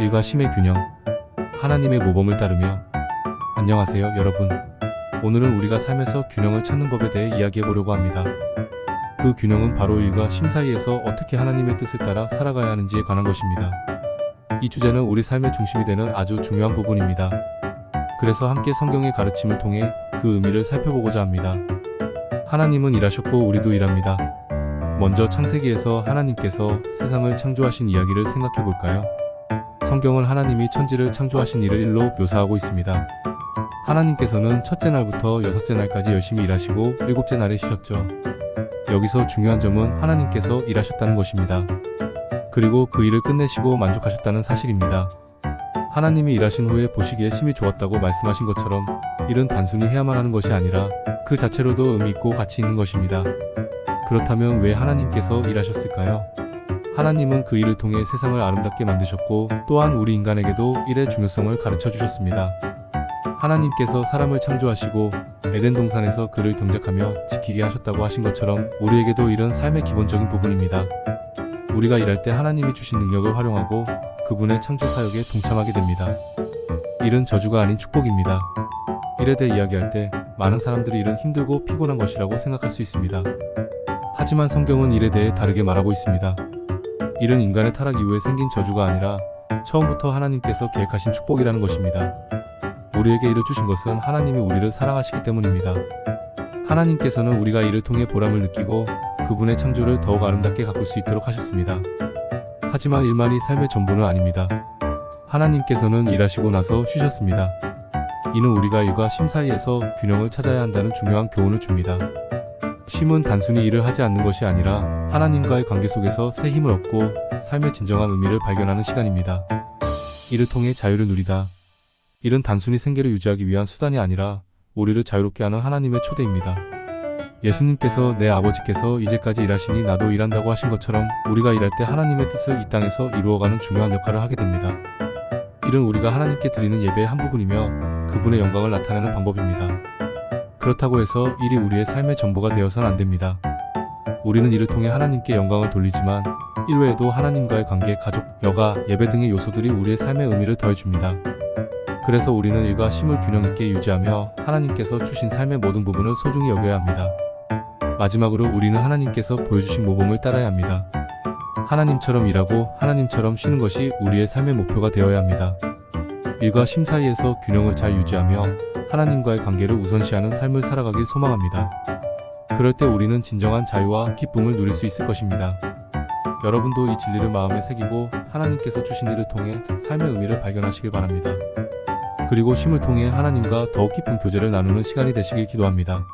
일과 쉼의 균형, 하나님의 모범을 따르며. 안녕하세요 여러분. 오늘은 우리가 삶에서 균형을 찾는 법에 대해 이야기해 보려고 합니다. 그 균형은 바로 일과 쉼 사이에서 어떻게 하나님의 뜻을 따라 살아가야 하는지에 관한 것입니다. 이 주제는 우리 삶의 중심이 되는 아주 중요한 부분입니다. 그래서 함께 성경의 가르침을 통해 그 의미를 살펴보고자 합니다. 하나님은 일하셨고 우리도 일합니다. 먼저 창세기에서 하나님께서 세상을 창조하신 이야기를 생각해 볼까요? 성경은 하나님이 천지를 창조하신 일을 일로 묘사하고 있습니다. 하나님께서는 첫째 날부터 여섯째 날까지 열심히 일하시고 일곱째 날에 쉬셨죠. 여기서 중요한 점은 하나님께서 일하셨다는 것입니다. 그리고 그 일을 끝내시고 만족하셨다는 사실입니다. 하나님이 일하신 후에 보시기에 심히 좋았다고 말씀하신 것처럼 일은 단순히 해야만 하는 것이 아니라 그 자체로도 의미 있고 가치 있는 것입니다. 그렇다면 왜 하나님께서 일하셨을까요? 하나님은 그 일을 통해 세상을 아름답게 만드셨고 또한 우리 인간에게도 일의 중요성을 가르쳐 주셨습니다. 하나님께서 사람을 창조하시고 에덴 동산에서 그를 경작하며 지키게 하셨다고 하신 것처럼 우리에게도 일은 삶의 기본적인 부분입니다. 우리가 일할 때 하나님이 주신 능력을 활용하고 그분의 창조 사역에 동참하게 됩니다. 일은 저주가 아닌 축복입니다. 일에 대해 이야기할 때 많은 사람들이 일은 힘들고 피곤한 것이라고 생각할 수 있습니다. 하지만 성경은 일에 대해 다르게 말하고 있습니다. 일은 인간의 타락 이후에 생긴 저주가 아니라 처음부터 하나님께서 계획하신 축복이라는 것입니다. 우리에게 일을 주신 것은 하나님이 우리를 사랑하시기 때문입니다. 하나님께서는 우리가 일을 통해 보람을 느끼고 그분의 창조를 더욱 아름답게 가꿀 수 있도록 하셨습니다. 하지만 일만이 삶의 전부는 아닙니다. 하나님께서는 일하시고 나서 쉬셨습니다. 이는 우리가 일과 쉼 사이에서 균형을 찾아야 한다는 중요한 교훈을 줍니다. 쉼은 단순히 일을 하지 않는 것이 아니라 하나님과의 관계 속에서 새 힘을 얻고 삶의 진정한 의미를 발견하는 시간입니다. 일을 통해 자유를 누리다. 일은 단순히 생계를 유지하기 위한 수단이 아니라 우리를 자유롭게 하는 하나님의 초대입니다. 예수님께서 내 아버지께서 이제까지 일하시니 나도 일한다고 하신 것처럼 우리가 일할 때 하나님의 뜻을 이 땅에서 이루어가는 중요한 역할을 하게 됩니다. 일은 우리가 하나님께 드리는 예배의 한 부분이며 그분의 영광을 나타내는 방법입니다. 그렇다고 해서 일이 우리의 삶의 전부가 되어서는 안 됩니다. 우리는 이를 통해 하나님께 영광을 돌리지만 일 외에도 하나님과의 관계, 가족, 여가, 예배 등의 요소들이 우리의 삶의 의미를 더해줍니다. 그래서 우리는 일과 쉼을 균형 있게 유지하며 하나님께서 주신 삶의 모든 부분을 소중히 여겨야 합니다. 마지막으로 우리는 하나님께서 보여주신 모범을 따라야 합니다. 하나님처럼 일하고 하나님처럼 쉬는 것이 우리의 삶의 목표가 되어야 합니다. 일과 쉼 사이에서 균형을 잘 유지하며 하나님과의 관계를 우선시하는 삶을 살아가길 소망합니다. 그럴 때 우리는 진정한 자유와 기쁨을 누릴 수 있을 것입니다. 여러분도 이 진리를 마음에 새기고 하나님께서 주신 일을 통해 삶의 의미를 발견하시길 바랍니다. 그리고 쉼을 통해 하나님과 더욱 깊은 교제를 나누는 시간이 되시길 기도합니다.